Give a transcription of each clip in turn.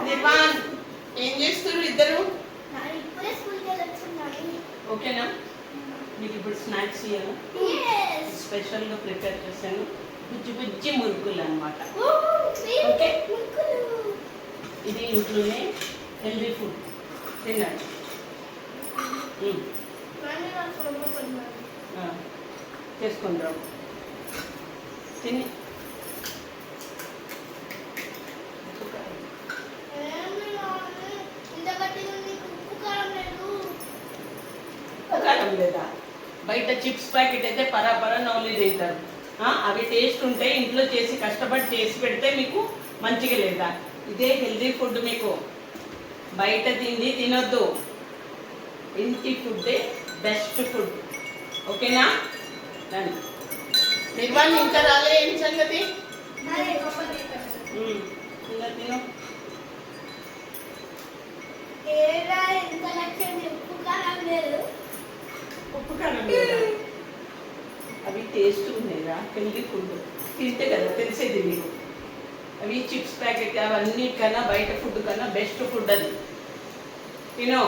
నిర్వాణ్ ఏం చేస్తారు ఇద్దరు? ఓకేనా? మీకు ఇప్పుడు స్నాక్స్ ఇవ్వాలా? స్పెషల్గా ప్రిపేర్ చేశాను, బుజ్జి బుజ్జి మురుకులు అనమాట. ఓకే, ఇది ఇంట్లోనే హెల్దీ ఫుడ్ తినండి. చేసుకుంటాం తిని. కారం లేదా? బయట చిప్స్ ప్యాకెట్ అయితే పరాపరా నవ్వులు తింటారు. అవి టేస్ట్ ఉంటే ఇంట్లో చేసి కష్టపడి చేసి పెడితే మీకు మంచిగా లేదా? ఇదే హెల్దీ ఫుడ్. మీకు బయట తిండి తినొద్దు, ఇంటి ఫుడ్డే బెస్ట్ ఫుడ్. ఓకేనా? రండి. నిర్వాణ్ ఇంకా రాలే, ఏం సంగతి? ఇంకా తిను. ఉప్పు కారం లేదా? అవి టేస్ట్ ఉన్నాయిరా, హెల్దీ ఫుడ్ తింటే కదా తెలిసేది మీకు. అవి చిప్స్ ప్యాకెట్ అవన్నిటికన్నా బయట ఫుడ్ కన్నా బెస్ట్ ఫుడ్ అది. తినో.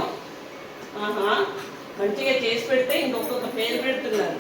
మంచిగా చేసి పెడితే ఇంకొక పేరు పెడుతున్నారు.